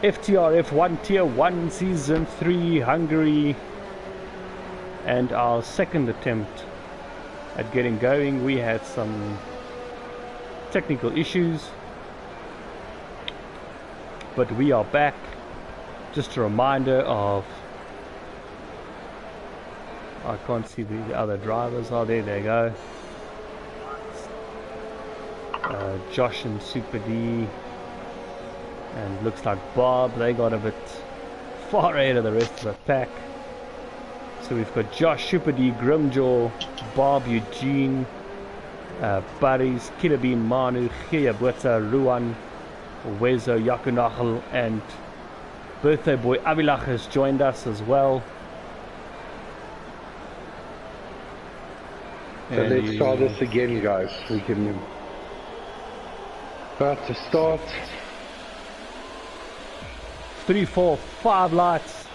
FTRF1 Tier 1 Season 3 Hungary, and our second attempt at getting going. We had some technical issues, but we are back. Just a reminder of, I can't see the other drivers. Oh, there they go. Josh and Super D, and looks like Bob, they got a bit far ahead of the rest of the pack. So we've got Josh, Super D, Grimjaw, Bob, Eugene, Barry's, Killerbean, Manu, Gia Bota, Ruan, Wezo, Yakunachel, and birthday boy Avilach has joined us as well. So let's try this again, guys. We can about to start. 3, 4, 5 lights,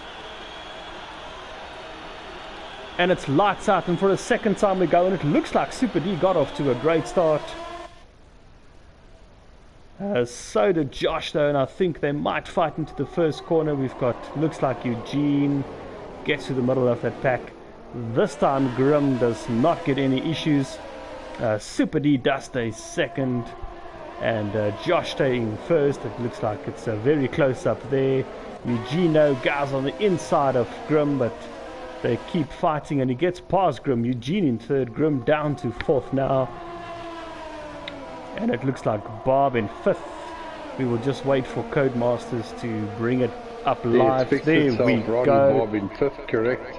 and it's lights out, and for the second time we go, and it looks like Super D got off to a great start. So did Josh though, and I think they might fight into the first corner. We've got, looks like Eugene gets to the middle of that pack. This time Grim does not get any issues. Super D does stay second, and Josh staying first. It looks like it's very close up there. Eugenio guys on the inside of Grim, but they keep fighting, and he gets past Grim. Eugene in third, Grim down to fourth now, and it looks like Bob in fifth. We will just wait for Codemasters to bring it up live. There we go. Bob in fifth, correct.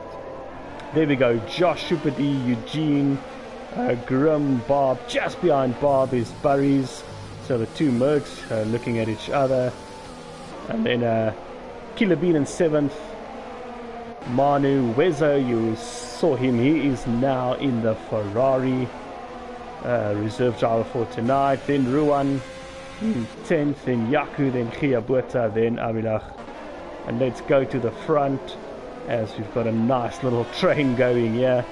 There we go. Josh, Super D, Eugene, Grim, Bob. Just behind Bob is Burries. So the two mercs looking at each other. And then Killerbean in seventh. Manu, Wezo, you saw him. He is now in the Ferrari. Reserve driver for tonight. Then Ruan in 10th. Then Yaku. Then Gia Bota. Then Avilach. And let's go to the front, as we've got a nice little train going here.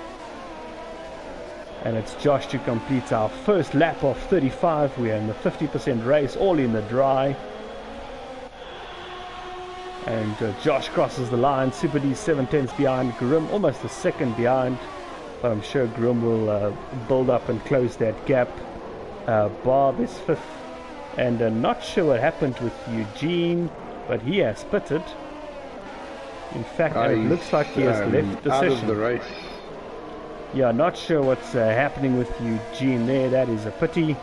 And it's Josh to complete our first lap of 35. We are in the 50% race, all in the dry. And Josh crosses the line. Super D 7/10 behind. Grim almost a second behind, but I'm sure Grim will build up and close that gap. Bob is fifth, and not sure what happened with Eugene, but he has pitted. In fact, it looks like he has left the session. Out of the race. Yeah, not sure what's happening with Eugene there. That is a pity,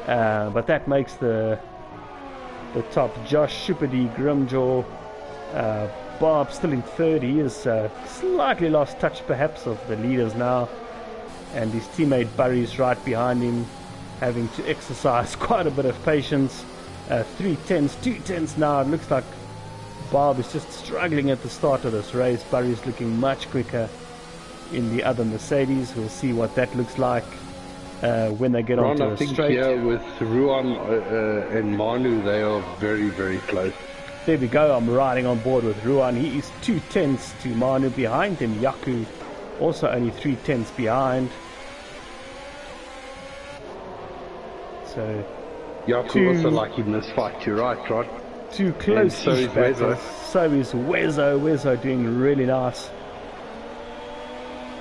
but that makes the top. Josh, Super D, Grimjaw, Bob still in third. He is slightly lost touch perhaps of the leaders now, and his teammate Barry's right behind him, having to exercise quite a bit of patience. 3 tenths, 2 tenths now. It looks like Bob is just struggling at the start of this race. Barry's looking much quicker in the other Mercedes. We'll see what that looks like when they get onto the straight. Here with Ruan and Manu, they are very, very close. There we go. I'm riding on board with Ruan. He is 2 tenths to Manu behind him. Yaku also only 3 tenths behind. So Yaku also like in this fight. You're right? Too close. So is Wezo. So is Wezo. Wezo doing really nice.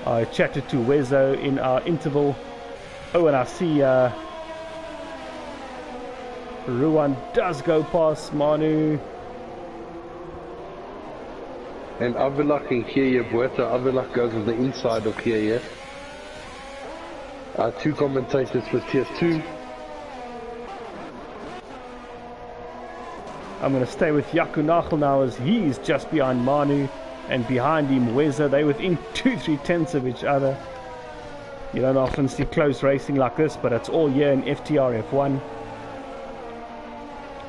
I chatted to Wezo in our interval. Oh, and I see Ruan does go past Manu. And Avilach and Gia Bota. Avilach goes on the inside of Gia. Two commentators for tier 2. I'm going to stay with Yakunachel now, as he is just behind Manu, and behind him Wezo. They're within 2-3 tenths of each other. You don't often see close racing like this, but it's all here in FTRF1.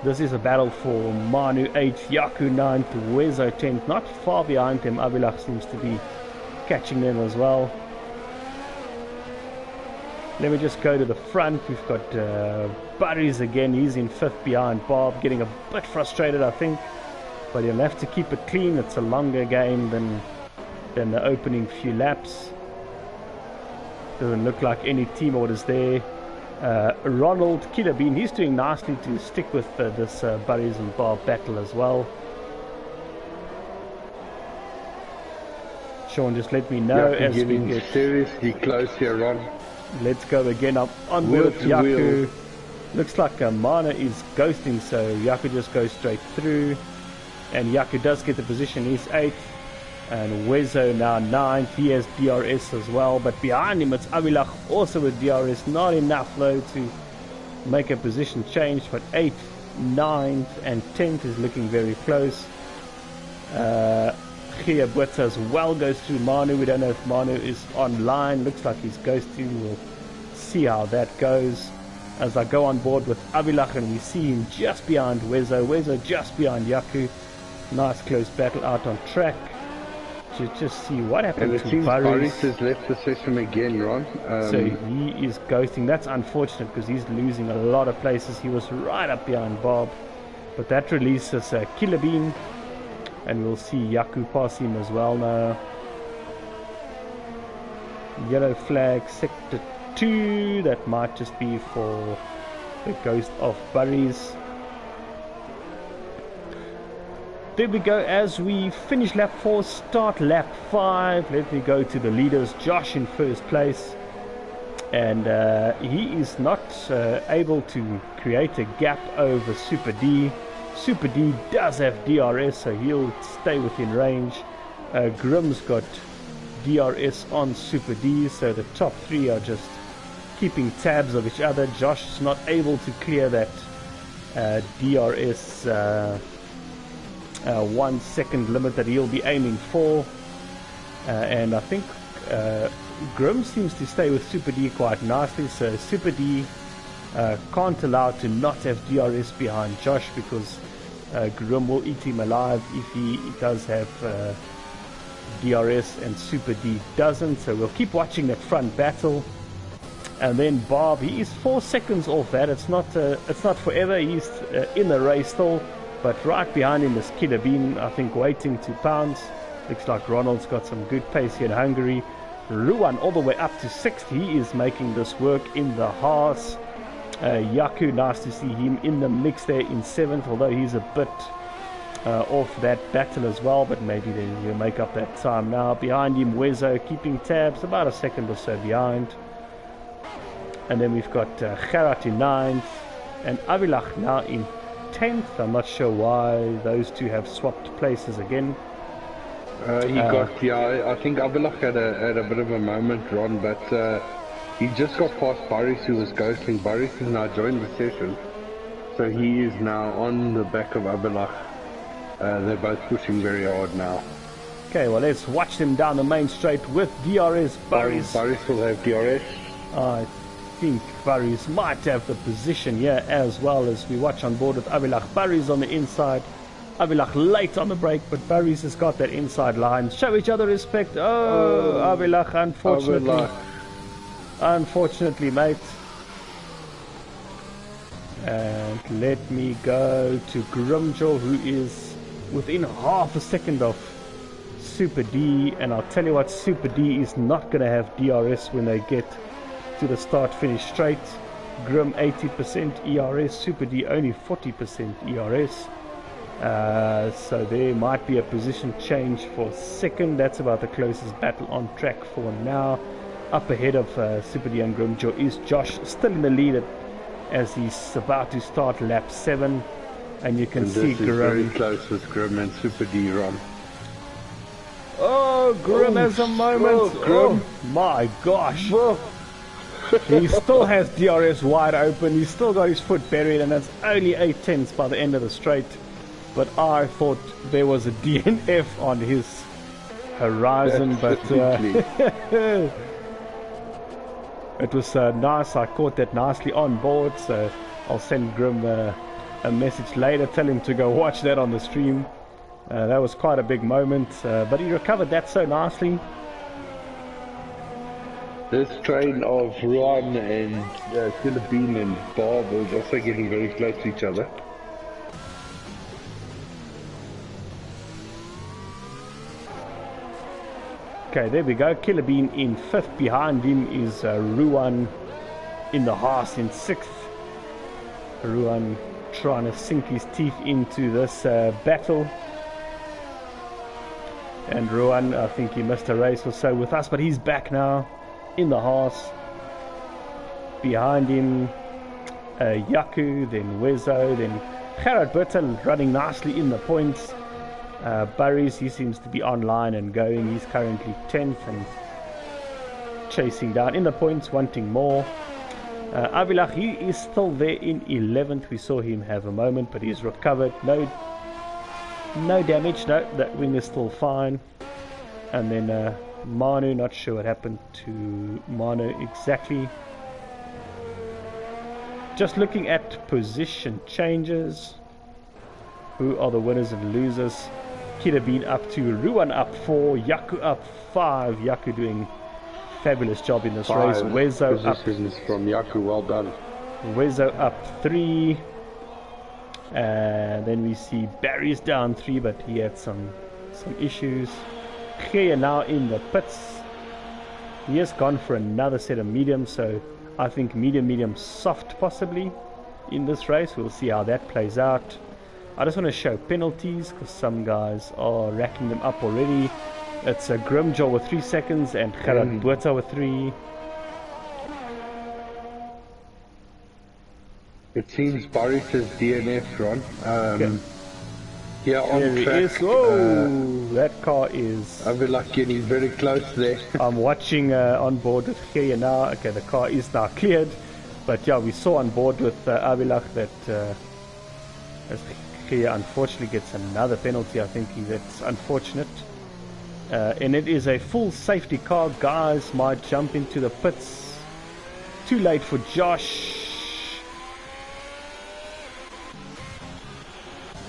This is a battle for Manu 8th, Yaku 9th, Wezo 10th. Not far behind him. Avilach seems to be catching them as well. Let me just go to the front. We've got Burries again. He's in 5th behind Bob, getting a bit frustrated I think, but he'll have to keep it clean. It's a longer game than the opening few laps. Doesn't look like any team orders there. Ronald Killerbean, he's doing nicely to stick with this Burries and Bob battle as well. Sean, just let me know Yaku as we getting get... seriously close here, Ron. Let's go again. I'm on board with Yaku. Looks like Mana is ghosting, so Yaku just goes straight through. And Yaku does get the position. He's 8th. And Wezo now 9th. He has DRS as well. But behind him it's Avilach also with DRS. Not enough though to make a position change. But 8th, 9th and 10th is looking very close. Gia Botha as well goes through Manu. We don't know if Manu is online. Looks like he's ghosting. We'll see how that goes. As I go on board with Avilach and we see him just behind Wezo. Wezo just behind Yaku. Nice close battle out on track. To just see what happened and it to seems Barry's. has left the session again, Ron. So he is ghosting. That's unfortunate because he's losing a lot of places. He was right up behind Bob. But that releases Killer Bean. And we'll see Yaku pass him as well now. Yellow flag, sector 2. That might just be for the ghost of Burries. There we go. As we finish lap 4, start lap 5. Let me go to the leaders. Josh in first place. And he is not able to create a gap over Super D. Super D does have DRS, so he'll stay within range. Grim's got DRS on Super D, so the top 3 are just keeping tabs of each other. Josh is not able to clear that DRS 1 second limit that he'll be aiming for. And I think Grim seems to stay with Super D quite nicely, so Super D can't allow to not have DRS behind Josh because Grim will eat him alive if he does have DRS and Super D doesn't. So we'll keep watching that front battle. And then Bob, he is 4 seconds off that. It's not forever. He's in the race still, but right behind him is Killer Bean, I think, waiting to pounce. Looks like Ronald's got some good pace here in Hungary. Ruan all the way up to 6th. He is making this work in the Haas. Yaku, nice to see him in the mix there in 7th, although he's a bit off that battle as well, but maybe he'll make up that time now. Behind him, Wezo keeping tabs, about a second or so behind. And then we've got Gerard in 9th and Avilach now in 10th. I'm not sure why those two have swapped places again. I think Avilach had a bit of a moment, Ron, but he just got past Barris, who was ghosting. Barris has now joined the session, so he is now on the back of Avilach. They're both pushing very hard now. Okay, well, let's watch them down the main straight with DRS. Barris will have DRS. I think Barris might have the position here as well, as we watch on board with Avilach. Barris on the inside. Avilach late on the break, but Barris has got that inside line. Show each other respect. Avilach, unfortunately. Avilach. Unfortunately, mate. And let me go to Grimjaw, who is within half a second of Super D. And I'll tell you what, Super D is not going to have DRS when they get to the start-finish straight. Grim 80% ERS, Super D only 40% ERS. So there might be a position change for second. That's about the closest battle on track for now. Up ahead of Super D and Grimjaw is Josh, still in the lead as he's about to start lap 7. And you can see Grim very close with Grim and Super D, Ron. Oh, Grim has a moment. Grim. Oh my gosh. He still has DRS wide open. He's still got his foot buried, and that's only 8/10ths by the end of the straight. But I thought there was a DNF on his horizon, but it was nice. I caught that nicely on board, so I'll send Grim a message later, tell him to go watch that on the stream. That was quite a big moment, but he recovered that so nicely. This train of Ruan and Killer Bean and Bob was also getting very close to each other. Okay, there we go. Killer Bean in 5th. Behind him is Ruan in the Haas in 6th. Ruan trying to sink his teeth into this battle. And Ruan, I think he missed a race or so with us, but he's back now in the horse. Behind him, Yaku, then Wezo, then Gerard Burton running nicely in the points. Burries, he seems to be online and going. He's currently 10th and chasing down in the points, wanting more. Avilach, he is still there in 11th. We saw him have a moment, but he's recovered. No damage. No, that wing is still fine. And then Manu, not sure what happened to Manu exactly. Just looking at position changes. Who are the winners and losers? Kirabin up 2, Ruan up 4, Yaku up 5. Yaku doing fabulous job in this race. Wezo up from Yaku, well done. Wezo up 3. And then we see Barry's down 3, but he had some issues. Kea now in the pits. He has gone for another set of medium, so I think medium, soft possibly in this race. We'll see how that plays out. I just want to show penalties because some guys are racking them up already. It's a Grimjaw with 3 seconds and Gerard Botha with 3. It seems Boris is DNF, Ron. Okay. Yeah, on There track. he is. Whoa, that car is... I feel like getting very close there. I'm watching on board with Kea now. Okay, the car is now cleared. But yeah, we saw on board with Avilach that Kea unfortunately gets another penalty. I think that's unfortunate. And it is a full safety car. Guys might jump into the pits. Too late for Josh.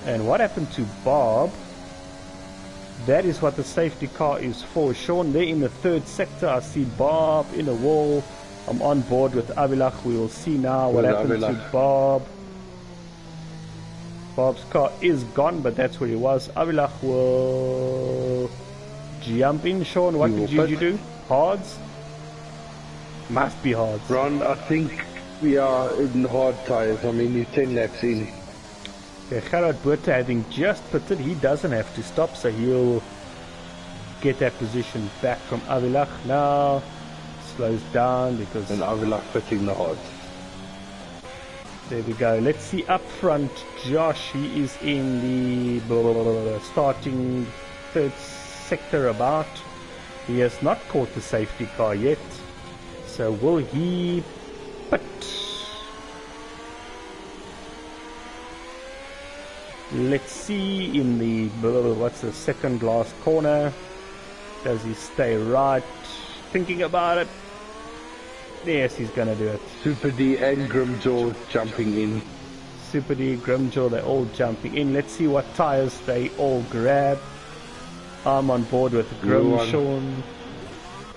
And what happened to Bob? That is what the safety car is for. Sean, there in the 3rd sector. I see Bob in a wall. I'm on board with Avilach. We will see now what happened to Bob. Bob's car is gone, but that's where he was. Avilach will jump in. Sean, what did you do? Hards? Must be hards. Ron, I think we are in hard tyres. I mean, you're 10 laps in. Okay, Gerard Botha having just pitted, he doesn't have to stop, so he'll get that position back from Avilach. Now slows down because... And Avilach pitting the hards. There we go. Let's see up front. Josh, he is in the starting 3rd sector about. He has not caught the safety car yet. So will he pit? Let's see in the, what's the second last corner. Does he stay right? Thinking about it. Yes, he's going to do it. Super D and Grimjaw jumping in. Super D, Grimjaw, they're all jumping in. Let's see what tyres they all grab. I'm on board with Grim, Sean.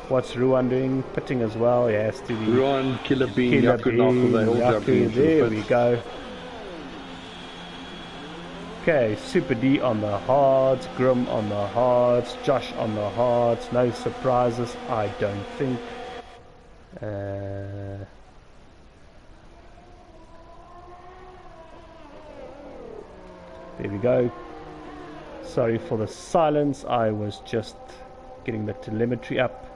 What's Ruan doing? Pitting as well. He has to be. Ruan, Killer Bean, Yaku, they all jumping in. There we go. Okay, Super D on the hards, Grim on the hards, Josh on the hards. No surprises, I don't think. There we go. Sorry for the silence, I was just getting the telemetry up.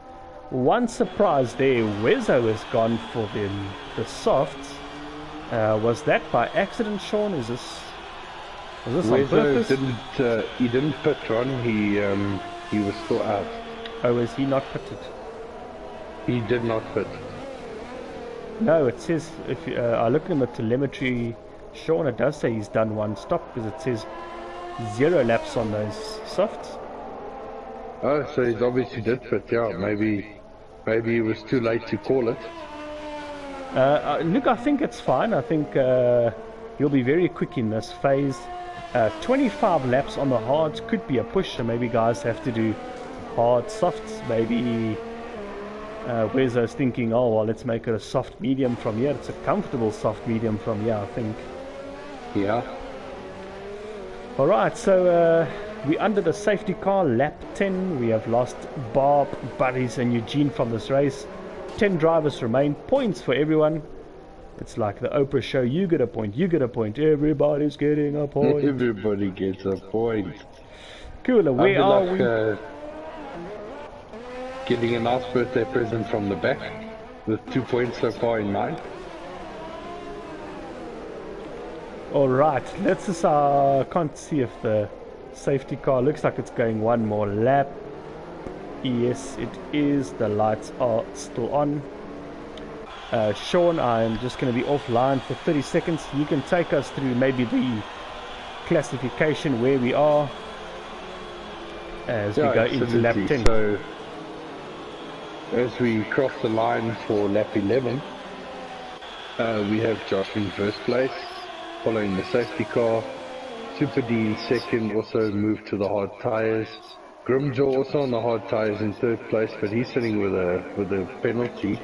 One surprise there, Wezo has gone for the softs. Was that by accident, Sean? Was this on purpose? He didn't pit, Ron. He was still out. Oh, was he not pitted? He did not pit. No, it says, if you are looking at the telemetry, Sean, it does say he's done 1 stop because it says 0 laps on those softs. Oh, so he's obviously did pit, yeah. Maybe he was too late to call it. Look, I think it's fine. I think he'll be very quick in this phase. 25 laps on the hards could be a push, so maybe guys have to do hard softs. Maybe Wezo's thinking, oh well, let's make it a soft medium from here. It's a comfortable soft medium from here, I think. Yeah. Alright, so we're under the safety car, lap 10. We have lost Bob, Buddies and Eugene from this race. 10 drivers remain. Points for everyone. It's like the Oprah show. You get a point, you get a point. Everybody's getting a point. Everybody gets a point. Cooler, where are we? Getting a nice birthday present from the back with 2 points so far in 9. Alright, let's just, can't see if the safety car, looks like it's going one more lap. Yes, it is. The lights are still on. Sean, I'm just going to be offline for 30 seconds. You can take us through maybe the classification where we are as we go into lap 10. So, as we cross the line for lap 11, we have Josh in first place, following the safety car. Super D in second, also moved to the hard tyres. Grimjaw also on the hard tyres in third place, but he's sitting with a penalty.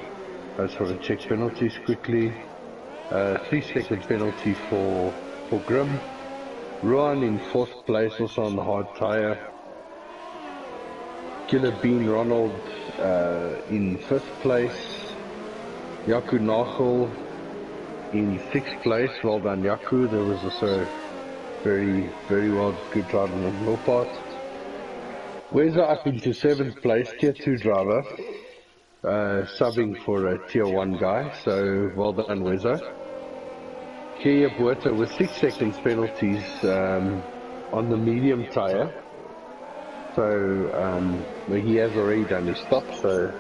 I just want to check penalties quickly. 3-second penalty for Grim. Ruan in fourth place, also on the hard tyre. Killer Bean Ronald in fifth place. Yaku Nachel in sixth place. Well done, Yaku. There was also very, very well good driving on your part. Weza up into seventh place, tier 2 driver. Subbing for a tier 1 guy, so well done Weza. Kia Buerta with 6 seconds penalties on the medium tyre. So he has already done his stop, so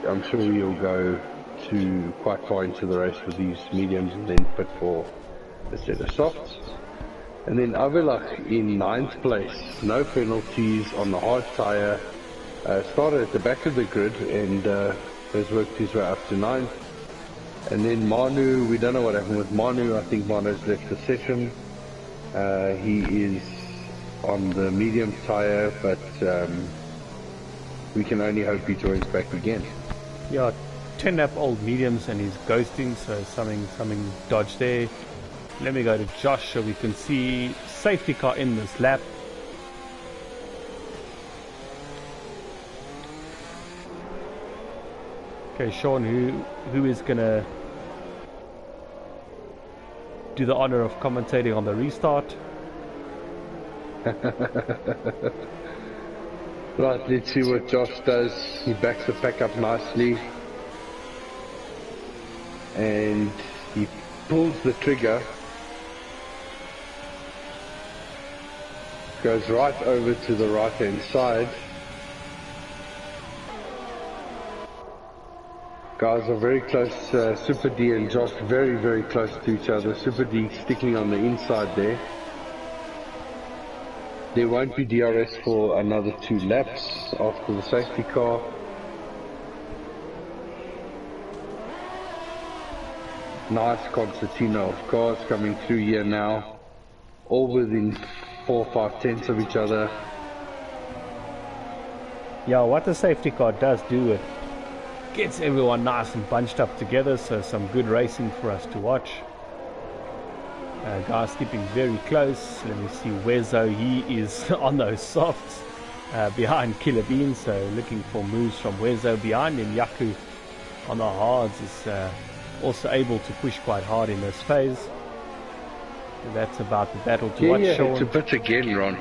I'm sure he'll go to quite far into the race with these mediums and then pit for a set of softs. And then Avilach in 9th place, no penalties on the hard tyre. Started at the back of the grid and has worked his way up to 9th. And then Manu, we don't know what happened with Manu. I think Manu's left the session. He is on the medium tyre, but we can only hope he joins back again. Yeah, 10 lap old mediums and he's ghosting, so something dodged there. Let me go to Josh so we can see safety car in this lap. Okay, Sean, who is gonna do the honor of commentating on the restart? Right, let's see what Josh does. He backs the pack up nicely and he pulls the trigger, goes right over to the right hand side. Guys are very close, Super D and Josh very, very close to each other. Super D sticking on the inside there. There won't be DRS for another 2 laps after the safety car. Nice concertina of cars coming through here now. All within 4 or 5 tenths of each other. Yeah, what the safety car does do, it gets everyone nice and bunched up together, so some good racing for us to watch. Guys keeping very close. Let me see, Wezo, he is on those softs behind Killer Bean, so looking for moves from Wezo behind him. Yaku on the hards is also able to push quite hard in this phase. So that's about the battle to watch. Yeah, it's a bit again, Ron.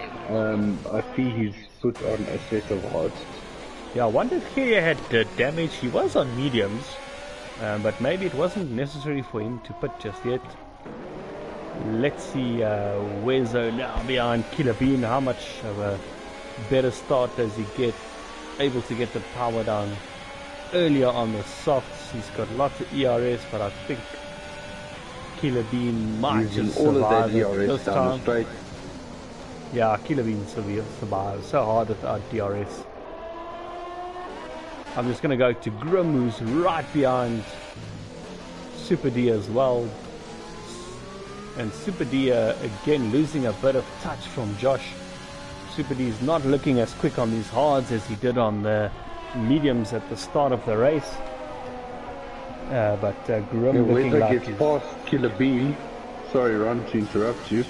I see he's put on a set of hards. Yeah, I wonder if he had damage. He was on mediums, but maybe it wasn't necessary for him to put just yet. Let's see Wezo now behind Killer Bean. How much of a better start does he get? Able to get the power down earlier on the softs. He's got lots of ERS, but I think Killer Bean might just survive it this time. Yeah, Killer Bean survives so hard without DRS. I'm just going to go to Grim, who's right behind Super D as well. And Super D again losing a bit of touch from Josh. Super D is not looking as quick on these hards as he did on the mediums at the start of the race. But Grim looking like gets past Killer Bean. Sorry, Ron, to interrupt you.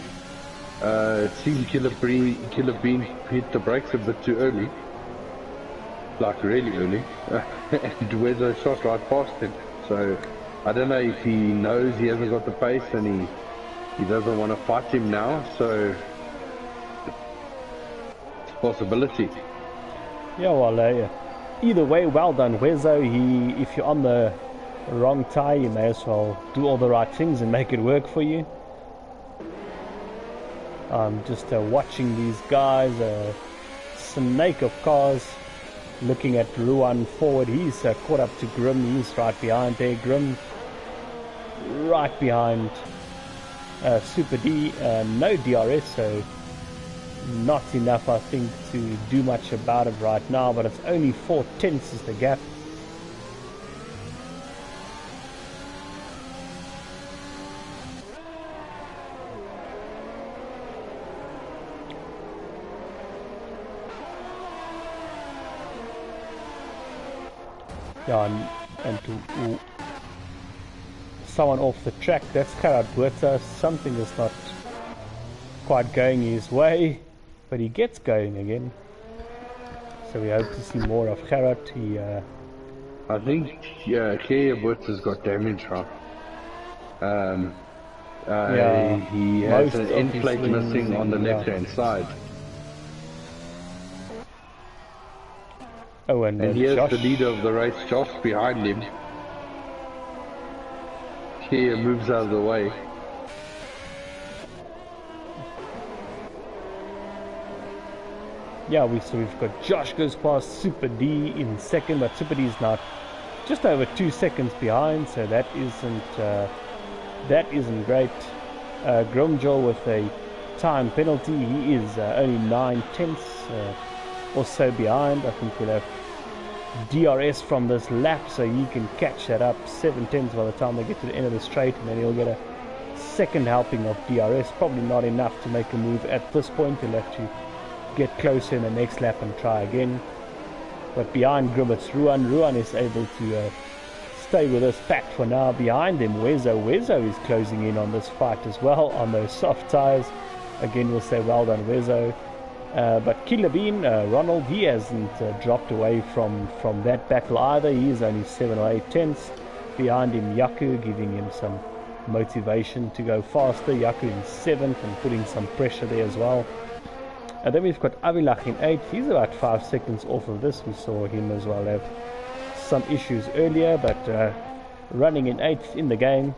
It seems Killer Bean hit the brakes a bit too early. Like really early. And Wezo shot right past him. So I don't know if he knows he hasn't got the pace and he doesn't want to fight him now. So possibility. Yeah, well, yeah. Either way, well done, Wezo. If you're on the wrong tire, you may as well do all the right things and make it work for you. I'm just watching these guys, snake of cars, looking at Ruan forward. He's caught up to Grim. He's right behind there. Grim right behind Super D. No DRS, so not enough, I think, to do much about it right now, but it's only 4/10 is the gap. Yeah, and to someone off the track, that's Gerard Buerta. Something is not quite going his way, but he gets going again. So we hope to see more of Gerard. I think Gerard Buerta's got damage, right? He has an end plate missing on the left-hand side. Oh, and here's Josh, the leader of the race, Josh, behind him. Here moves out of the way. Yeah, we've got Josh goes past Super D in second, but Super D is now just over 2 seconds behind, so that isn't great. Grumjol with a time penalty. He is only 9/10 or so behind. I think we'll have DRS from this lap, so he can catch that up. 7/10 by the time they get to the end of the straight, and then he'll get a second helping of DRS. Probably not enough to make a move at this point. He'll have to get closer in the next lap and try again. But behind Grim, it's Ruan. Ruan is able to stay with us pack for now. Behind him, Wezo. Wezo is closing in on this fight as well on those soft tires. Again, we'll say well done, Wezo. But Killer Bean, Ronald, he hasn't dropped away from that battle either. He is only 7 or 8/10. Behind him, Yaku, giving him some motivation to go faster. Yaku in 7th and putting some pressure there as well. And then we've got Avilach in 8th. He's about 5 seconds off of this. We saw him as well have some issues earlier, but running in 8th in the game.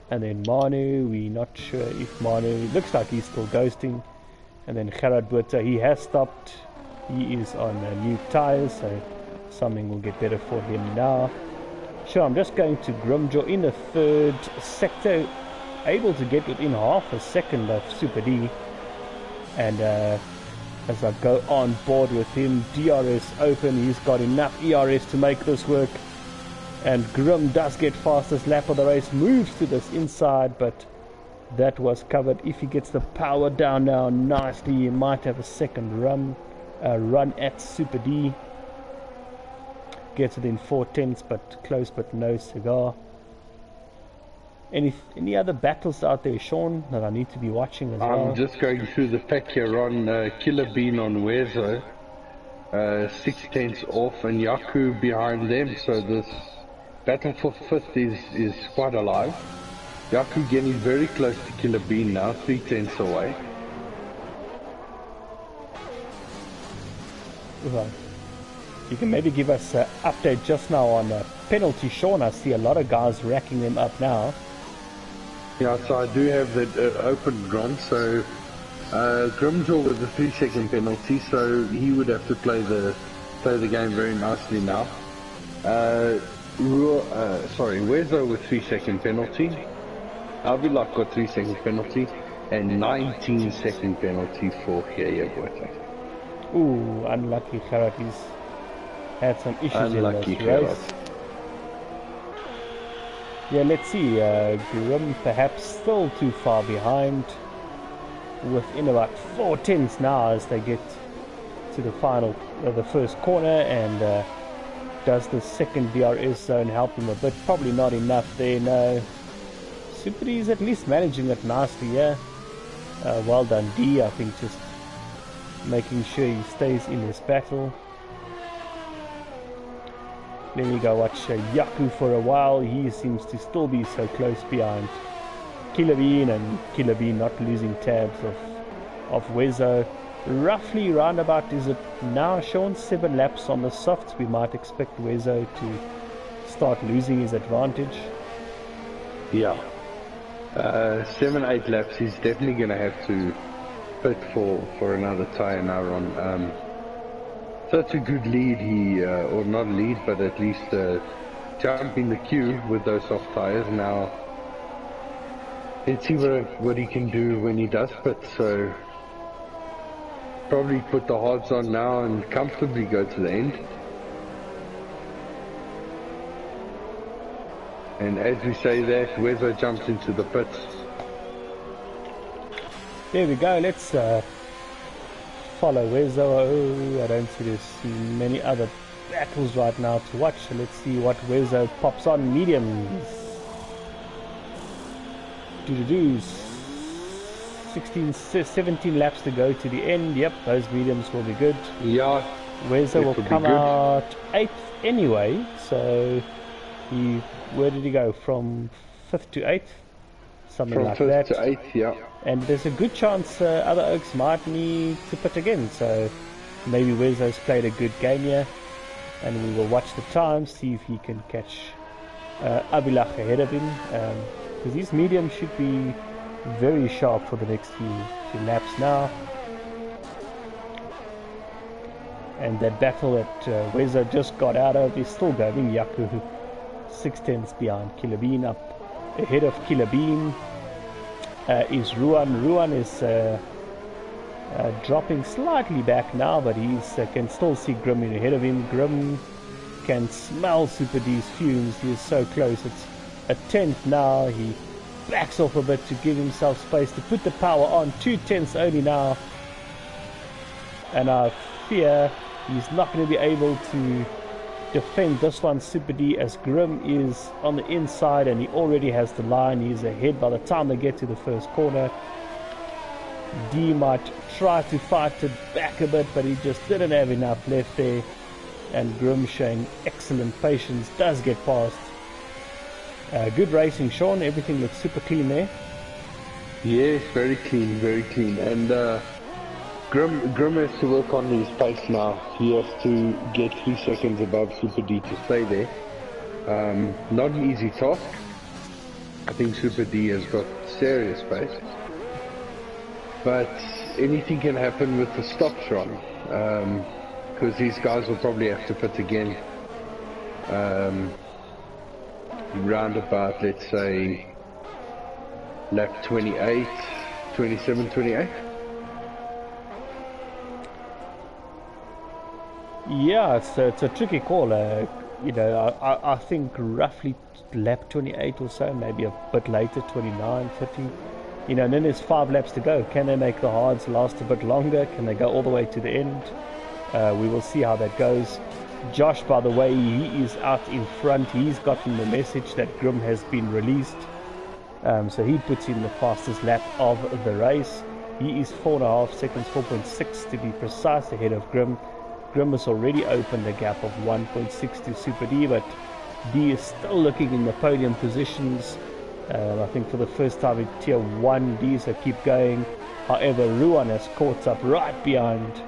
And then Manu, we're not sure if Manu, looks like he's still ghosting. And then Gerard Buerta, he has stopped. He is on new tires, so something will get better for him now. Sure, I'm just going to Grumjo in the 3rd sector, able to get within half a second of Super D. And as I go on board with him, DRS open, he's got enough ERS to make this work. And Grim does get fastest lap of the race, moves to this inside, but that was covered. If he gets the power down now nicely, he might have a second run at Super D. Gets it in 4/10, but close, but no cigar. Any other battles out there, Sean, that I need to be watching as well? I'm just going through the pack here on Killer Bean on Wezo, 6/10 off, and Yaku behind them. So this battle for 5th is quite alive. Yaku getting very close to Killer Bean now, 3/10 away. Well, you can maybe give us an update just now on penalty, Sean. I see a lot of guys racking them up now. Yeah, so I do have that open Grom, so Grimjaw with a 3-second penalty, so he would have to play the game very nicely now. Wezo with 3-second penalty. Avilak got 3-second penalty and 19-second penalty for Gerard. Ooh, unlucky Gerard. He's had some issues in this race. Yeah, let's see. Grim perhaps still too far behind. Within about 4/10 now as they get to the final, the first corner, and does the second DRS zone help him a bit? Probably not enough there, no. Super D is at least managing it nicely, yeah. Well done, D. I think just making sure he stays in this battle. Let me go watch Yaku for a while. He seems to still be so close behind Killer Bean, and Killer Bean not losing tabs of Wezo. roughly roundabout, is it now, Sean, 7 laps on the softs? We might expect Wezo to start losing his advantage. Yeah. 7-8 laps, he's definitely going to have to pit for another tyre now on. Such a good lead, or not lead, but at least jump in the queue with those soft tyres. Now, let's see what he can do when he does pit. So, probably put the hards on now and comfortably go to the end. And as we say that, Wezo jumps into the pits. There we go, let's follow Wezo. Oh, I don't see there's many other battles right now to watch. So let's see what Wezo pops on. Mediums. 17 laps to go to the end. Yep, those mediums will be good. Yeah. Wezo will come out 8th anyway, so where did he go? From 5th to 8th? Something like that. From 5th to 8th, yeah. And there's a good chance other Oaks might need to pit again, so maybe Wezo's played a good game here, and we will watch the time, see if he can catch Abilach ahead of him, because these mediums should be very sharp for the next few laps now. And that battle that Wezo just got out of is still going. Yaku 6/10 behind Killer Bean. Up ahead of Killer Bean is Ruan. Ruan is dropping slightly back now, but he can still see Grim ahead of him. Grim can smell Super D's fumes. He is so close. It's a 10th now. He backs off a bit to give himself space to put the power on. 2/10 only now, and I fear he's not going to be able to defend this one, Super D, as Grim is on the inside and he already has the line. He's ahead by the time they get to the first corner. D might try to fight it back a bit, but he just didn't have enough left there, and Grim, showing excellent patience, does get past. Good racing, Sean. Everything looks super clean there. Yes, very clean, very clean. And Grim has to work on his pace now. He has to get 3 seconds above Super D to stay there. Not an easy task. I think Super D has got serious pace. But anything can happen with the stops run. Because these guys will probably have to pit again. Round about, let's say, lap 28, 27, 28. Yeah, it's a tricky call. I think roughly lap 28 or so, maybe a bit later, 29, 30. And then there's 5 laps to go. Can they make the hards last a bit longer? Can they go all the way to the end? We will see how that goes. Josh, by the way, he is out in front. He's gotten the message that Grim has been released. So he puts in the fastest lap of the race. He is 4.5 seconds, 4.6 to be precise, ahead of Grim. Grim has already opened a gap of 1.6 to Super D, but D is still looking in the podium positions. I think for the first time in Tier 1, D, so keep going. However, Ruan has caught up right behind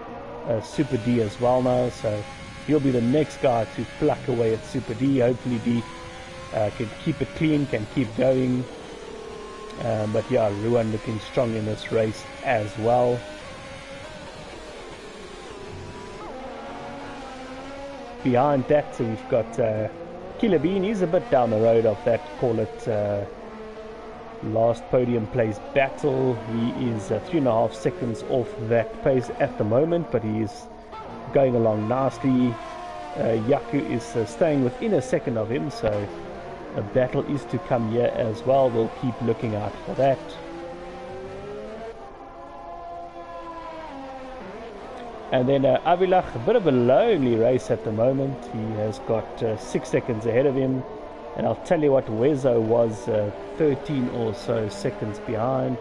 Super D as well now, so he'll be the next guy to pluck away at Super D. Hopefully D can keep it clean, can keep going. But yeah, Ruan looking strong in this race as well. Behind that, so we've got Killer Bean. He's a bit down the road of that, call it last podium place battle. He is 3.5 seconds off that pace at the moment, but he is going along nicely. Yaku is staying within a second of him, so a battle is to come here as well. We'll keep looking out for that. And then Avilach, a bit of a lonely race at the moment. He has got 6 seconds ahead of him. And I'll tell you what, Wezo was 13 or so seconds behind.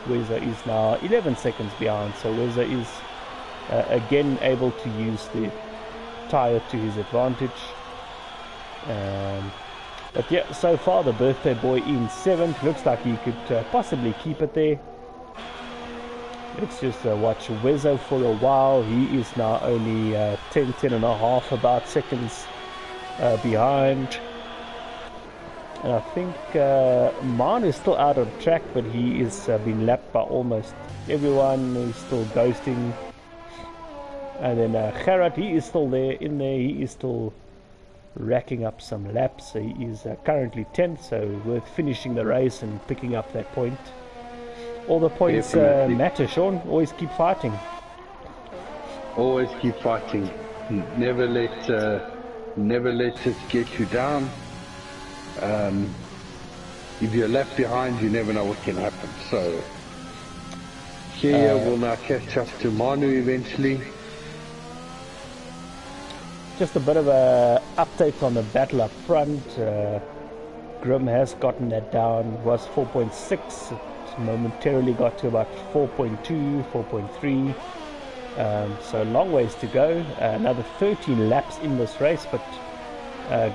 Wezo is now 11 seconds behind. So Wezo is again able to use the tyre to his advantage. But yeah, so far the birthday boy in 7th. Looks like he could possibly keep it there. Let's just watch Wezo for a while. He is now only 10 and a half about seconds behind. And I think Man is still out on track, but he is been lapped by almost everyone. He's still ghosting. And then Gerard, he is still there in there. He is still racking up some laps. So he is currently 10th, so worth finishing the race and picking up that point. All the points matter, Sean. Always keep fighting. Always keep fighting. Never let it get you down. If you're left behind, you never know what can happen. So here will now catch up to Manu eventually. Just a bit of a update on the battle up front. Grim has gotten that down. Was 4.6. Momentarily got to about 4.2, 4.3. So long ways to go. Another 13 laps in this race, but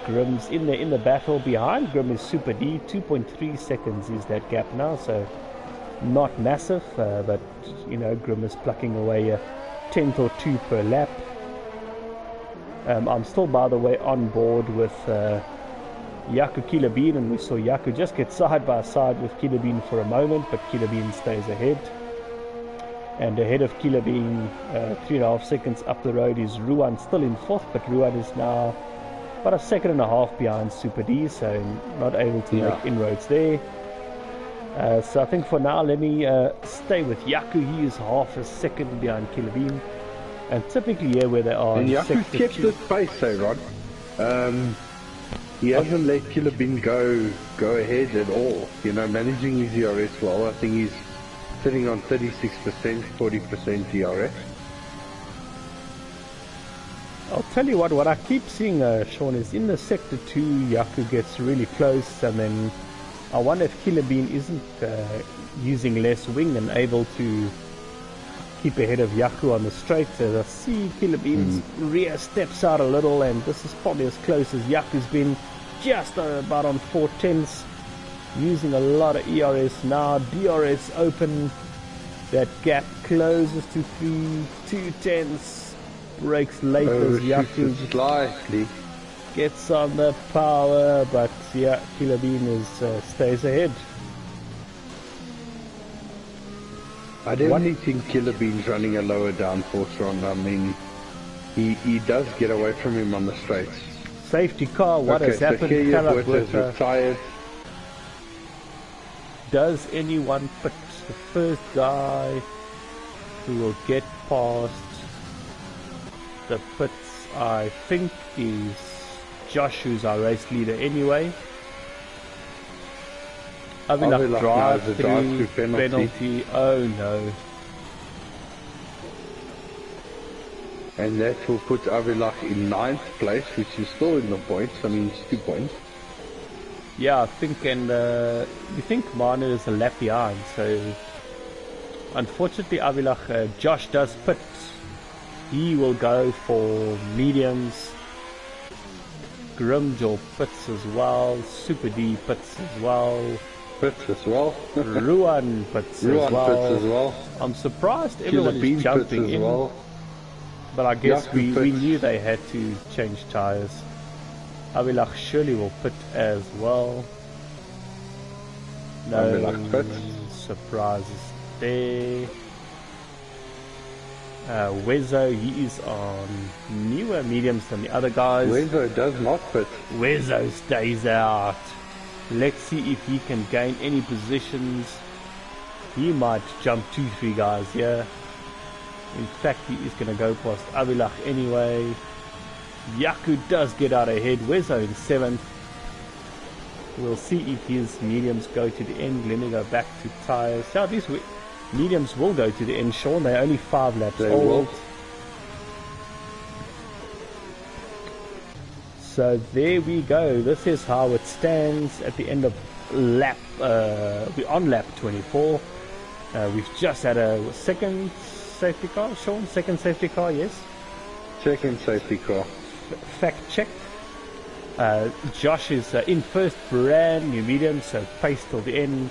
Grim's in the battle. Behind Grim is Super D. 2.3 seconds is that gap now, so not massive, but you know, Grim is plucking away a 10th or 2 per lap. I'm still, by the way, on board with Jaco Killer and we saw Jaco just get side by side with Killer Bean for a moment, but Killer Bean stays ahead. And ahead of Killer Bean, 3.5 seconds up the road is Ruan, still in 4th, but Ruan is now about a second and a half behind Super D, so not able to make inroads there. So I think for now, let me stay with Jaco. He is half a second behind Killer Bean. And typically here where they are... And Jaco's kept this pace, Rod. He hasn't let Killer Bean go ahead at all. You know, managing his DRS well. I think he's sitting on 36%, 40% DRS. I'll tell you what I keep seeing, Sean, is in the Sector 2, Jaco gets really close, and then I wonder if Killer Bean isn't using less wing and able to keep ahead of Jaco on the straight. So I see Killer Bean's rear steps out a little, and this is probably as close as Jaco's been, just about on 4/10ths, using a lot of ERS now. DRS open, that gap closes to 2/10ths, breaks late as Jaco slightly gets on the power, but yeah, Killer Bean is stays ahead. I definitely think Killer Bean's running a lower downforce run. I mean, he does get away from him on the straights. Safety car, what has happened? So retired. Does anyone pit? The first guy who will get past the pits, I think, is Josh, who's our race leader anyway. Avilak drive through penalty. Oh no. And that will put Avilak in 9th place, which is still in the points. I mean, it's 2 points. Yeah, I think, and you think Manu is a lap behind, so unfortunately Avilak, Josh does pit. He will go for mediums. Grimjaw pits as well. Super D pits as well. Pits as well. Ruan pits as well. I'm surprised everyone is jumping in. Well. But I guess we knew they had to change tires. Avilak surely will pit as well. No surprises there. Wezo, he is on newer mediums than the other guys. Wezo does not pit. Wezo stays out. Let's see if he can gain any positions. He might jump 2-3 guys here. In fact, he is going to go past Avilak anyway. Jaco does get out ahead. Wezo in 7th. We'll see if his mediums go to the end. Let me go back to tires. Yeah, these mediums will go to the end, Sean. They're only 5 laps old. So there we go. This is how it stands at the end of lap. We're on lap 24. We've just had a second safety car, Sean. Second safety car, yes. Second safety car. Fact checked. Josh is in first, brand new medium, so pace till the end.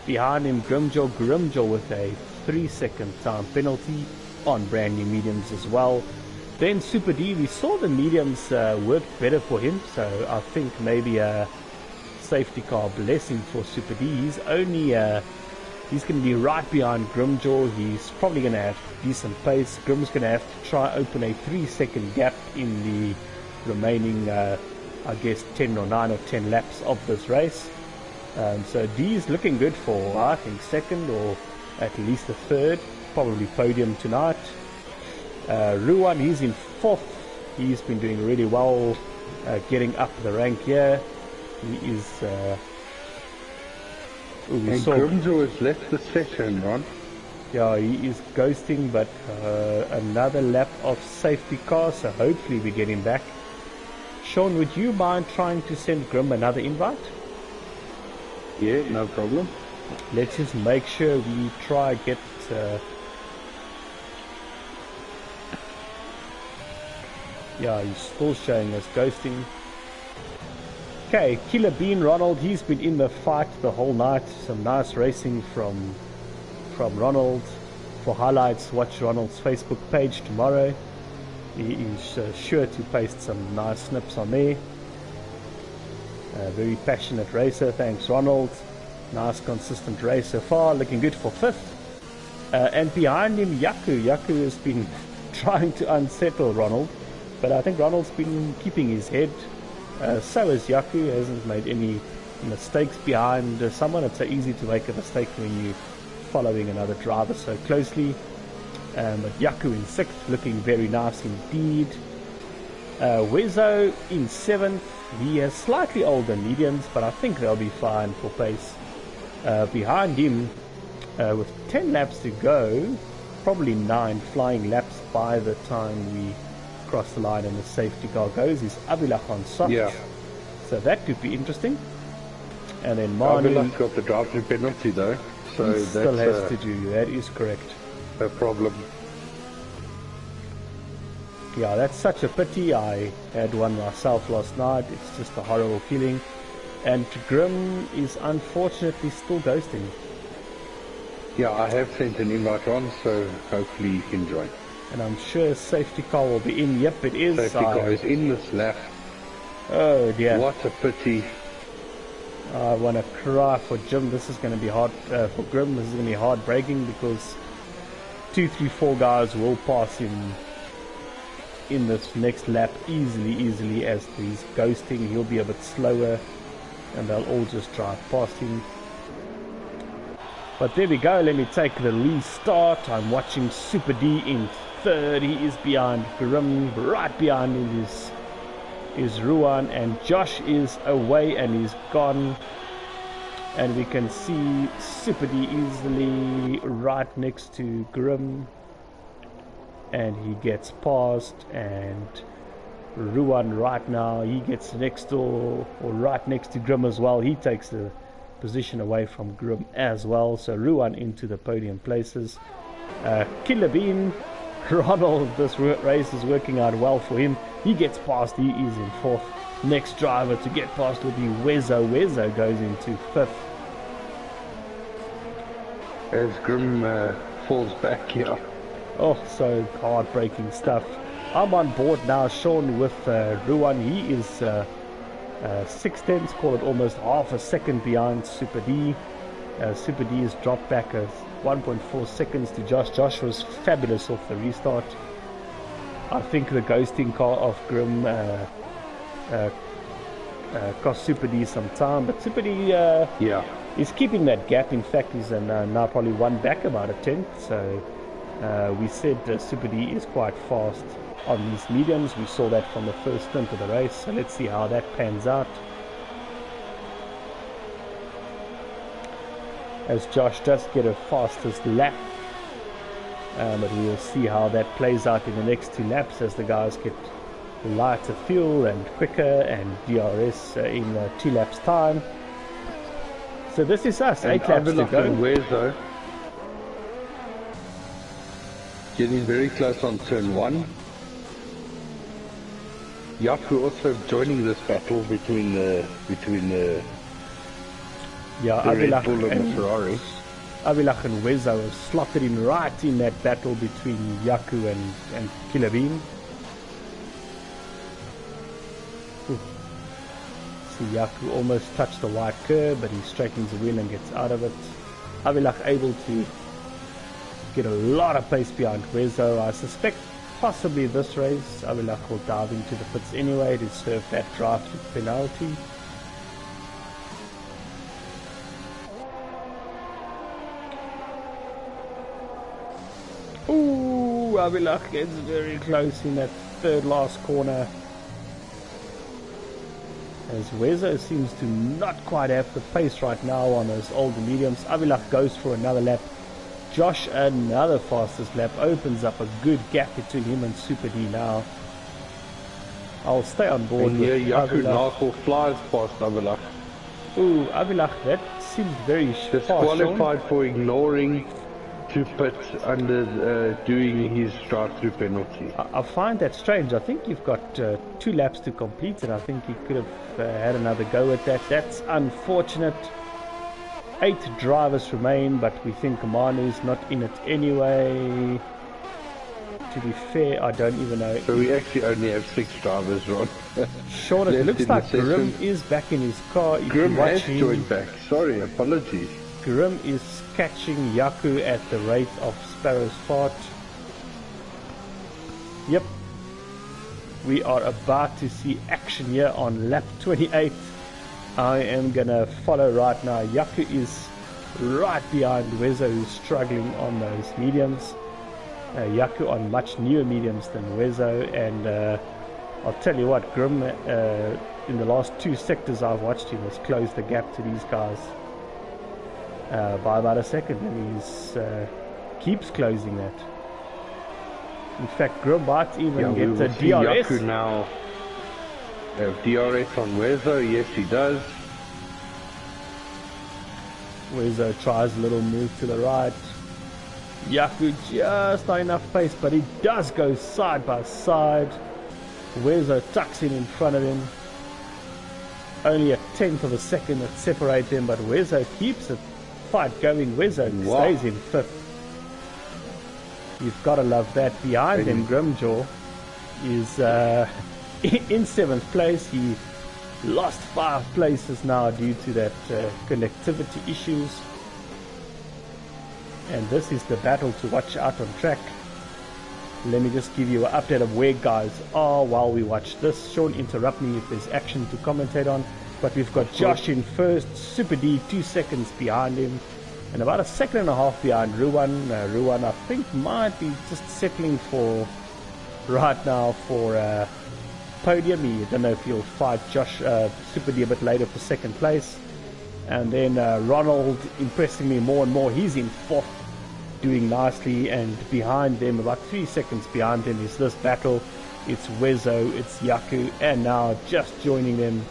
Behind him, Grimjaw with a 3-second time penalty on brand new mediums as well. Then Super D, we saw the mediums worked better for him, so I think maybe a safety car blessing for Super D. He's only he's going to be right behind Grimjaw. He's probably going to have decent pace. Grim's going to have to try open a 3-second gap in the remaining I guess 10 or 9 or 10 laps of this race. So D is looking good for, I think, second or at least a third, probably podium tonight. Ruan, he's in fourth. He's been doing really well, getting up the rank here. He is. Grimjaw has left the session, Ron. Yeah, he is ghosting, but another lap of safety car, so hopefully we get him back. Sean, would you mind trying to send Grim another invite? Yeah, no problem. Let's just make sure we try get. Yeah, he's still showing us ghosting. Okay, Killer Bean Ronald, he's been in the fight the whole night. Some nice racing from Ronald. For highlights, watch Ronald's Facebook page tomorrow. He is sure to paste some nice snips on there. Very passionate racer, thanks Ronald. Nice consistent race so far, looking good for fifth. And behind him, Yaku. Yaku has been trying to unsettle Ronald, but I think Ronald's been keeping his head. So has Yaku, hasn't made any mistakes behind someone. It's so easy to make a mistake when you're following another driver so closely. But Yaku in sixth, looking very nice indeed. Wezo in seventh. He has slightly older mediums, but I think they'll be fine for pace. Behind him, with 10 laps to go, probably 9 flying laps by the time we cross the line and the safety car goes, is Abilach on soft. Yeah. So that could be interesting. And then Manu Abilach got the driving penalty though, so he that's still has to do. That is correct. a problem. Yeah, that's such a pity. I had one myself last night. It's just a horrible feeling. And Grim is unfortunately still ghosting. Yeah, I have sent an invite on, so hopefully you can join. And I'm sure safety car will be in. Yep, it is. Safety car is in this lap. Oh dear. What a pity. I want to cry for Jim. This is going to be hard for Grim. This is going to be heartbreaking because 2, 3, 4 guys will pass him in this next lap easily. As he's ghosting, he'll be a bit slower and they'll all just drive past him. But there we go. Let me take the restart. I'm watching Super D in third. He is behind Grim. Right behind him is Ruan, and Josh is away and he's gone. And we can see Super D easily right next to Grim, and he gets past. And Ruan right now, he gets next door or right next to Grim as well. He takes the position away from Grim as well. So Ruan into the podium places. Killer Bean Ronald, this race is working out well for him. He gets past. He is in fourth. Next driver to get past will be Wezo. Wezo goes into fifth. As Grim falls back here. Oh, so heartbreaking stuff. I'm on board now, Sean, with Ruan. He is 6/10, call it almost half a second behind Super D. Super D has dropped back 1.4 seconds to Josh. Josh was fabulous off the restart. I think the ghosting car of Grim cost Super D some time, but Super D is keeping that gap. In fact, he's now probably one back, about a tenth. So we said Super D is quite fast on these mediums. We saw that from the first stint of the race. So let's see how that pans out. As Josh does get a fastest lap, but we will see how that plays out in the next 2 laps as the guys get lighter fuel and quicker, and DRS in 2 laps time. So this is us, 8 laps to go. Wezo getting very close on turn 1. Yaku also joining this battle between the Yeah, Red Bull and the Ferrari. Avilach and Wezo have slotted in right in that battle between Yaku and Killer Bean. See, Yaku almost touched the white curb, but he straightens the wheel and gets out of it. Avilach able to get a lot of pace behind Wezo. I suspect possibly this race Avilach will dive into the pits anyway to serve that drive-through penalty. Ooh, Avilach gets very close in that third last corner, as Wezo seems to not quite have the pace right now on those older mediums. Avilach goes for another lap. Josh, another fastest lap, opens up a good gap between him and Super D now. I'll stay on board and with Yaku Avilach. now flies past Avilach. Ooh, Avilach, that seemed very fast. Disqualified for ignoring to pit under doing his drive-through penalty. I find that strange. I think you've got 2 laps to complete, and I think he could have had another go at that. That's unfortunate. 8 drivers remain, but we think Manu's not in it anyway. To be fair, I don't even know. So we actually only have 6 drivers, Ron. Sean, it looks like Grim is back in his car. Grim has joined back. Sorry, apologies. Grim is catching Yaku at the rate of Sparrow's fart. Yep. We are about to see action here on lap 28. I am gonna follow right now. Yaku is right behind Wezo, who's struggling on those mediums. Yaku on much newer mediums than Wezo, and I'll tell you what, Grim in the last 2 sectors I've watched him has closed the gap to these guys by about a second, and he's keeps closing that. In fact, Grim might even get the DRS. Yaku now have DRS on Wezo. Yes, he does. Wezo tries a little move to the right. Yaku just not enough pace, but he does go side by side. Wezo tucks in front of him. Only a 1/10 of a second that separate them, but Wezo keeps the fight going. Wezo stays in 5th. You've got to love that. Behind him, Grimjaw is in 7th place. He lost 5 places now due to that connectivity issues. And this is the battle to watch out on track. Let me just give you an update of where guys are while we watch this. Sean, interrupt me if there's action to commentate on. But we've got Josh in first, Super D 2 seconds behind him, and about a 1.5 seconds behind Ruwan. Ruwan, I think, might be just settling for right now for podium. I don't know if he'll fight Josh Super D a bit later for 2nd place. And then Ronald impressing me more and more. He's in 4th, doing nicely, and behind them, about 3 seconds behind them, is this battle. It's Wezo, it's Yaku, and now just joining them,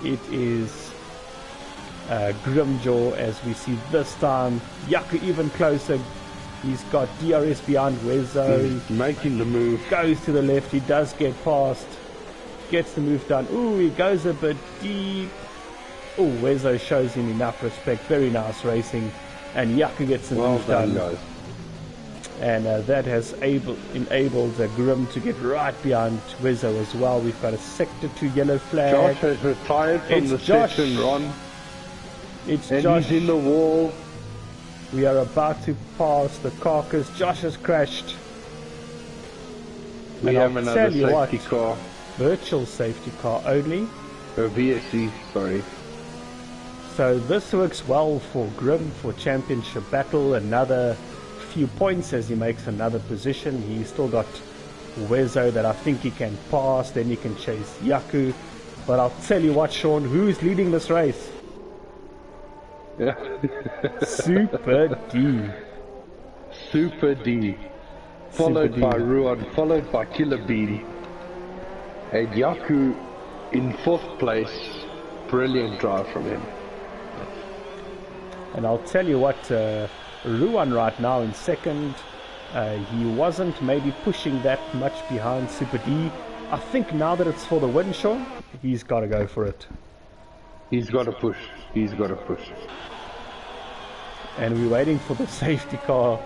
it is Grimjaw, as we see this time. Yaku even closer. He's got DRS behind Wezo. He's making the move. Goes to the left. He does get past. Gets the move done. Ooh, he goes a bit deep. Oh, Wezo shows him enough respect. Very nice racing. And Yaku gets the move done. Guys. And that has enabled Grim to get right behind Wezo as well. We've got a Sector 2 yellow flag. Josh has retired from the session, Ron. It's and Josh. He's in the wall. We are about to pass the carcass. Josh has crashed. We have another safety car. Virtual safety car only. VSC, sorry. So this works well for Grim for championship battle. Another few points as he makes another position. He's still got Wezo that I think he can pass. Then he can chase Yaku. But I'll tell you what, Sean, who's leading this race? Yeah. Super D. Super D. Followed by Ruan, followed by Killer Bean. And Yaku in 4th place. Brilliant drive from him. And I'll tell you what, Ruan right now in 2nd. He wasn't maybe pushing that much behind Super D. I think now that it's for the win, Sean, he's got to go for it. He's got to push. He's got to push. And we're waiting for the safety car.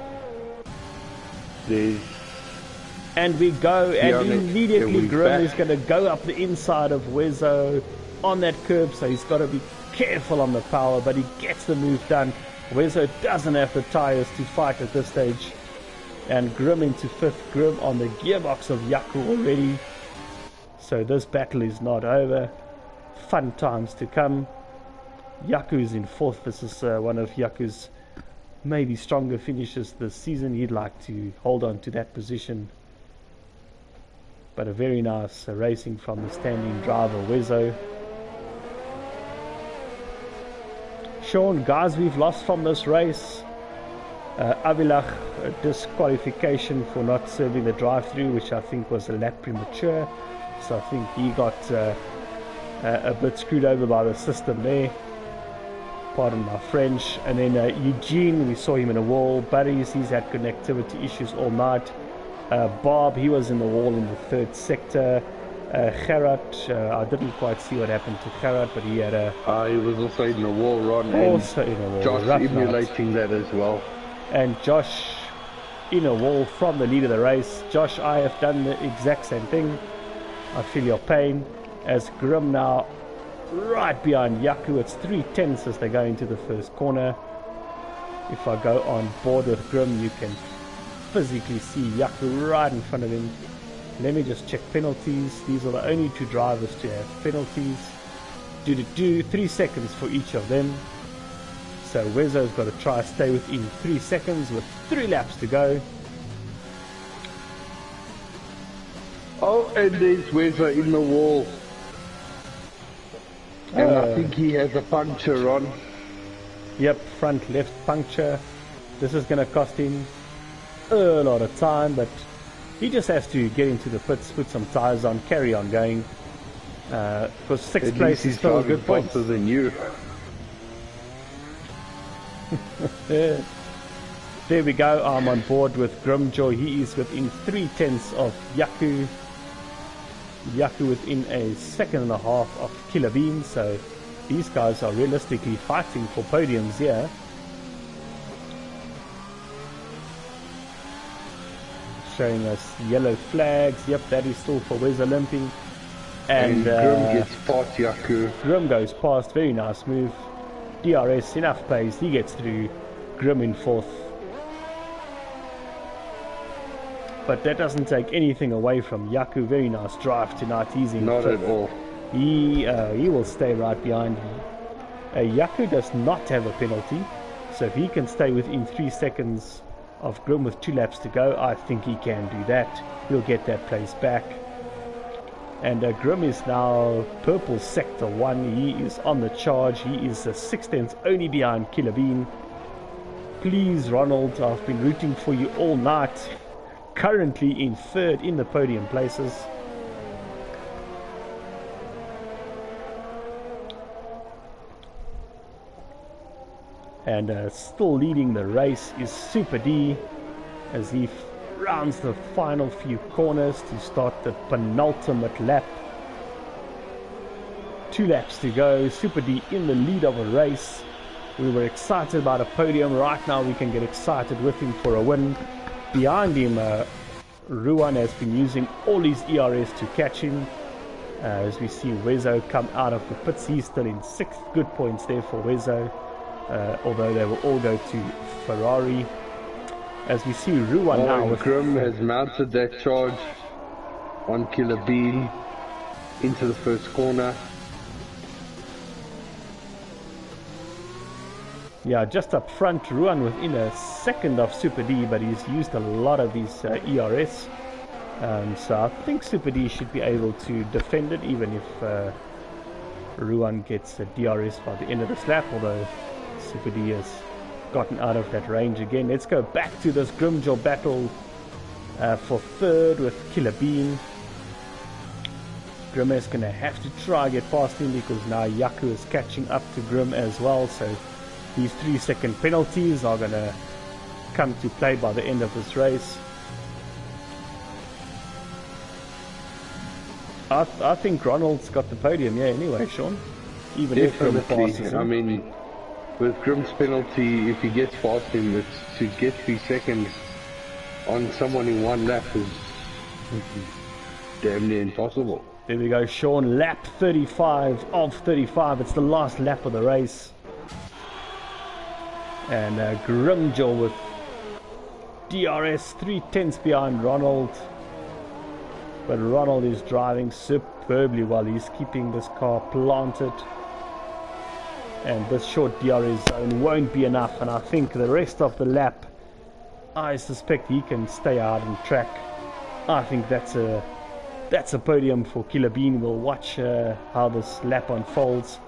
And we go, and immediately Grim is going to go up the inside of Wezo on that curb, so he's got to be careful on the power, but he gets the move done. Wezo doesn't have the tires to fight at this stage. And Grim into 5th, Grim on the gearbox of Yaku already. So this battle is not over. Fun times to come. Yaku's in 4th. This is one of Yaku's maybe stronger finishes this season. He'd like to hold on to that position. But a very nice racing from the standing driver, Wezo. Sean, guys, we've lost from this race. Avilach, a disqualification for not serving the drive-through, which I think was a lap premature. So I think he got a bit screwed over by the system there. Pardon my French. And then Eugene, we saw him in a wall. Barry's, he's had connectivity issues all night. Bob, he was in the wall in the 3rd sector. Gerard, I didn't quite see what happened to Gerard, but he had a... he was also in the wall, Ron. Also in a wall. Josh emulating that as well. And Josh in a wall from the lead of the race. Josh, I have done the exact same thing. I feel your pain. As Grim now right behind Yaku. It's 3/10 as they go into the first corner. If I go on board with Grim, you can physically see Yaku right in front of him. Let me just check penalties. These are the only 2 drivers to have penalties. 3 seconds for each of them. So Wezo's got to try to stay within 3 seconds with 3 laps to go. Oh, and there's Wezo in the wall. And I think he has a puncture on. Yep, front left puncture. This is going to cost him a lot of time, but he just has to get into the pits, put some tires on, carry on going. Because 6th place is still a good point. Faster than you. There we go. I'm on board with Grimjaw. He is within 3/10 of Yaku. Yaku within a 1.5 seconds of Killer Bean. So these guys are realistically fighting for podiums here. Showing us yellow flags. Yep, that is still for Wezo limping. And Grim gets past Yaku. Grim goes past. Very nice move. DRS, enough pace. He gets through. Grim in 4th. But that doesn't take anything away from Yaku. Very nice drive tonight. He's in Not 5th. at all. He will stay right behind. Yaku does not have a penalty. So if he can stay within 3 seconds of Grim with 2 laps to go, I think he can do that. He'll get that place back. And Grim is now purple sector 1. He is on the charge. He is 6/10 only behind Killer Bean. Please, Ronald, I've been rooting for you all night. Currently in 3rd in the podium places. And still leading the race is Super D as he rounds the final few corners to start the penultimate lap. 2 laps to go. Super D in the lead of a race. We were excited about a podium. Right now we can get excited with him for a win. Behind him, Ruan has been using all his ERS to catch him. As we see Wezo come out of the pits, he's still in 6th. Good points there for Wezo. Although they will all go to Ferrari. As we see Ruan now with Grim has mounted that charge on Killer Bean into the first corner. Yeah, just up front, Ruan within a second of Super D, but he's used a lot of his ERS. So I think Super D should be able to defend it, even if Ruan gets a DRS by the end of this lap, although Super D has gotten out of that range again. Let's go back to this Grimjaw battle for 3rd with Killer Bean. Grim is going to have to try get past him because now Yaku is catching up to Grim as well. So these 3-second penalties are going to come to play by the end of this race. I think Ronald's got the podium, yeah, anyway, Sean. Even if Grim passes him. I mean, with Grimm's penalty, if he gets past him, it's to get 3 seconds on someone in one lap is damn near impossible. There we go, Sean, lap 35 of 35. It's the last lap of the race. And Grimjaw with DRS 3/10 behind Ronald. But Ronald is driving superbly well. He's keeping this car planted. And this short DRS zone won't be enough. And I think the rest of the lap, I suspect he can stay out on track. I think that's a podium for Killer Bean. We'll watch how this lap unfolds.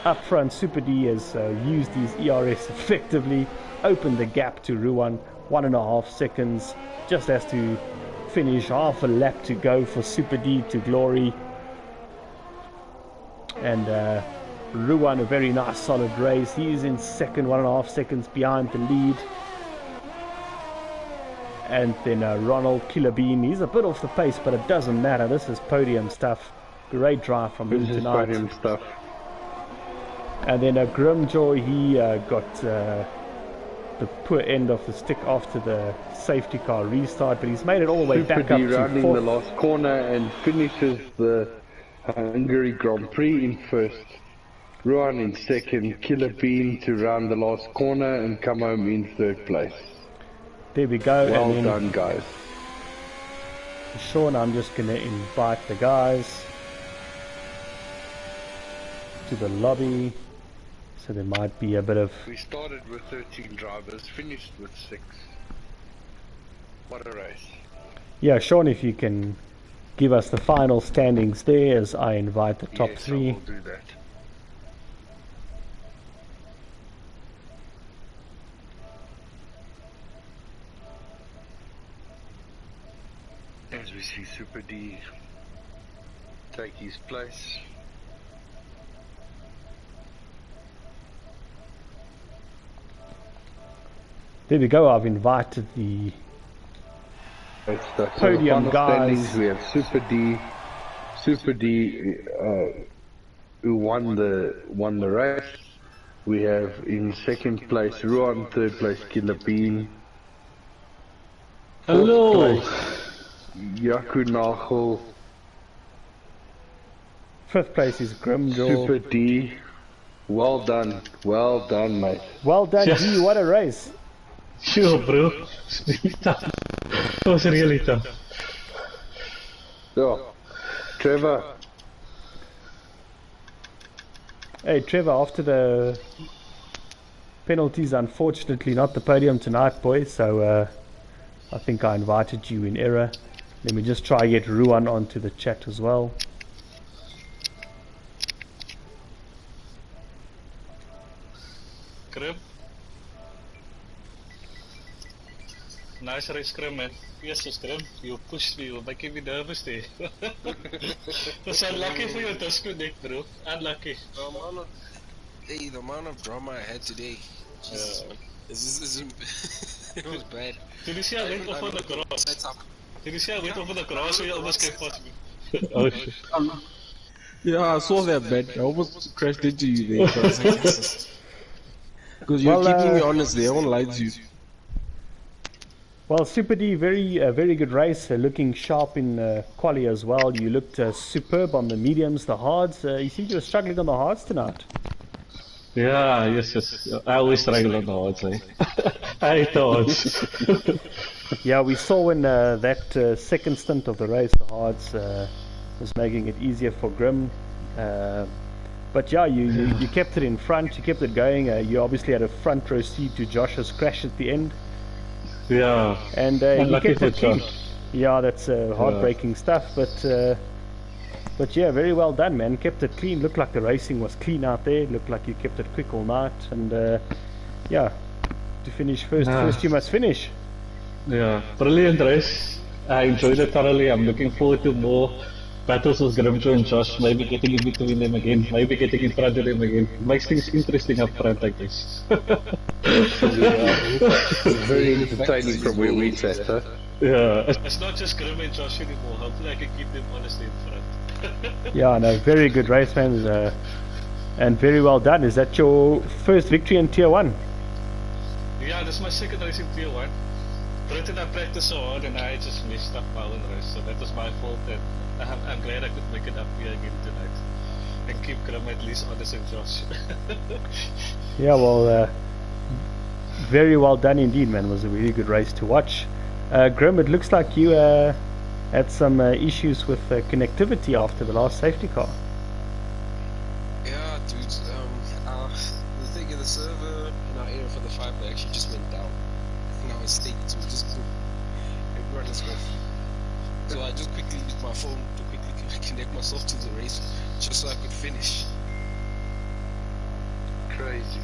Up front, Super D has used his ERS effectively, opened the gap to Ruan, 1.5 seconds. Just has to finish half a lap to go for Super D to glory. And Ruan, a very nice solid race. He's in second, 1.5 seconds behind the lead. And then Ronald, Killer Bean, he's a bit off the pace, but it doesn't matter. This is podium stuff. Great drive from him tonight. Podium stuff. And then Grimjaw, he got the poor end of the stick after the safety car restart, but he's made it all the way back up to rounding fourth. the last corner and finishes the Hungary Grand Prix in first. Ruan in second, Killer Bean to round the last corner and come home in third place. There we go. Well and then done, guys. Sean, I'm just going to invite the guys to the lobby. So there might be a bit of... We started with 13 drivers, finished with 6. What a race. Yeah, Sean, if you can give us the final standings there as I invite the top 3. I will do that. As we see Super D take his place. There we go, I've invited the podium guys. We have Super D, who won the race. We have in second place Ruan, third place Killer Bean. Hello. Yaku Nagel. Fifth place is Grimjaw. Super D. Well done, mate. Well done, Yes. G, what a race. Sure, bro. It's really tough. It was really tough. So, Trevor. Hey Trevor, after the penalties, unfortunately not the podium tonight, boys, so I think I invited you in error. Let me just try get Ruan onto the chat as well. Grim. Nice race, Grim, man. Yes, it's Grim. You pushed me, you're making me nervous there. That's unlucky for your disconnect, bro. Unlucky. The amount of drama I had today. Jesus, man. It was bad. Did you see I went off on the grass? Did you see I went off on the grass so you almost came past me? Oh shit. Yeah, I saw that, man. I almost crashed into you there. Because you're Well, keeping me honest there, I won't lie to you. Well, Super D, very good race, looking sharp in quali as well. You looked superb on the mediums, the hards. You seem you were struggling on the hards tonight. Yeah, yes. I always struggle on the odds, eh? I hate the odds. Yeah, we saw when that second stint of the race, the hards was making it easier for Grim. But yeah, you kept it in front, you kept it going. You obviously had a front row seat to Josh's crash at the end. Yeah. And you Unlucky kept it for clean. Josh. Yeah, that's heartbreaking stuff, but yeah, very well done, man. Kept it clean. Looked like the racing was clean out there. Looked like you kept it quick all night, and yeah, to finish first you must finish. Yeah. Brilliant race. I enjoyed it thoroughly. I'm looking forward to more battles with Grimjaw and Josh. Maybe getting in between them again. Maybe getting in front of them again. Makes things interesting up front, I guess. Very entertaining from where we sat, huh? Yeah. It's not just Grim and Josh anymore. Hopefully I can keep them honestly in front. Yeah, no, very good race, man. And very well done. Is that your first victory in Tier 1? Yeah, this is my second race in Tier 1. Britain, I practiced so hard and I just messed up my own race, so that was my fault, and I'm glad I could make it up here again tonight and keep Grim at least honest and Josh. Yeah, well, very well done indeed, man. It was a really good race to watch. Grim, it looks like you had some issues with connectivity after the last safety car. Yeah, dude. The thing in the server in our area for the 5 actually just went down. Now it's staked, so just everyone is off. So I just quickly used my phone to quickly connect myself to the race, just so I could finish. Crazy.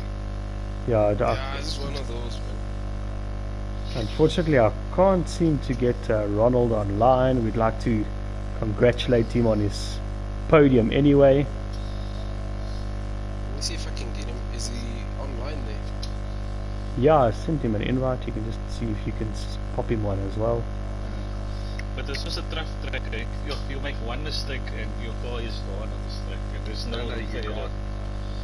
Yeah, Yeah, it's one of those, man. unfortunately I can't seem to get Ronald online. We'd like to congratulate him on his podium anyway. Let me see if I can get him. Is he online there? Yeah, I sent him an invite. You can just see if you can pop him one as well. But this was a tough track, right? You make one mistake and your car is gone on this track, and there's no room for error.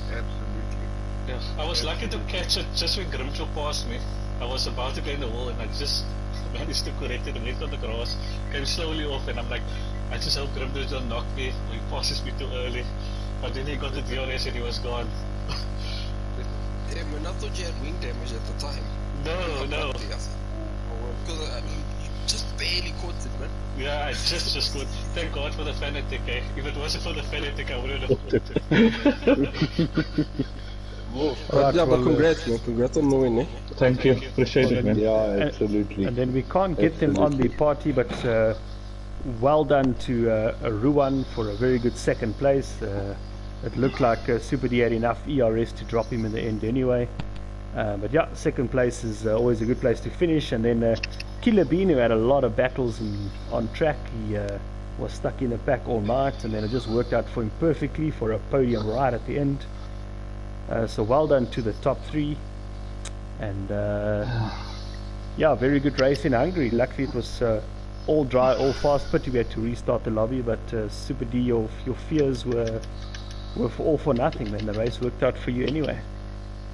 Absolutely. Yeah, I was lucky to catch it just when Grimshaw passed me. I was about to go in the wall and I just managed to correct it and went on the grass, came slowly off, and I'm like, I just hope Grimshaw don't knock me or he passes me too early. But then he got the DRS and he was gone. Yeah, man, I thought you had wing damage at the time. No. Because I mean, you just barely caught it, man. Yeah, I just good. Thank God for the fanatic, eh? If it wasn't for the fanatic, I wouldn't have caught it. But yeah, but congrats, man. Congrats on the win, eh? Thank you, appreciate it, man. Yeah, absolutely. And then we can't get them on the party, but well done to Ruan for a very good second place. It looked like Super D had enough ERS to drop him in the end anyway. But yeah, second place is always a good place to finish. And then Killer Bean, who had a lot of battles on track, he was stuck in the pack all night, and then it just worked out for him perfectly for a podium right at the end. So well done to the top 3. And yeah, very good race in Hungary. Luckily it was all dry, all fast. Pity we had to restart the lobby, but Super D, your fears were all for nothing, man. The race worked out for you anyway.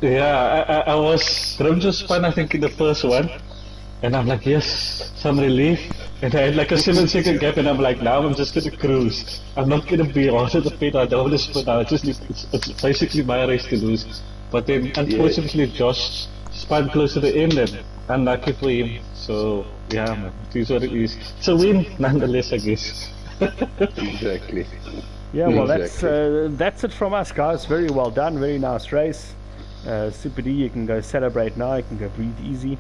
Yeah, I was Grimshaw spun I think in the first one, and I'm like, yes, some relief. And I had like a 7-second gap, and I'm like, now I'm just gonna cruise. I'm not gonna be on the pit. I don't want to spin out. It's basically my race to lose. But then unfortunately Josh spun close to the end, and unlucky for him. So yeah, man, it is what it is. It's a win nonetheless, I guess. Exactly. Yeah, well, that's it from us, guys. Very well done, very nice race. Super D, you can go celebrate now. You can go breathe easy.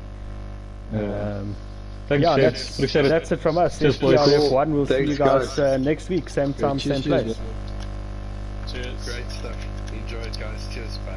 Thanks, Yeah, gents. Appreciate it. that's it from us. Cheers, boys. FTRF1. We'll see you Thanks, guys next week, same time, same Cheers, place. man. Cheers. Great stuff. Enjoy it, guys. Cheers. Bye.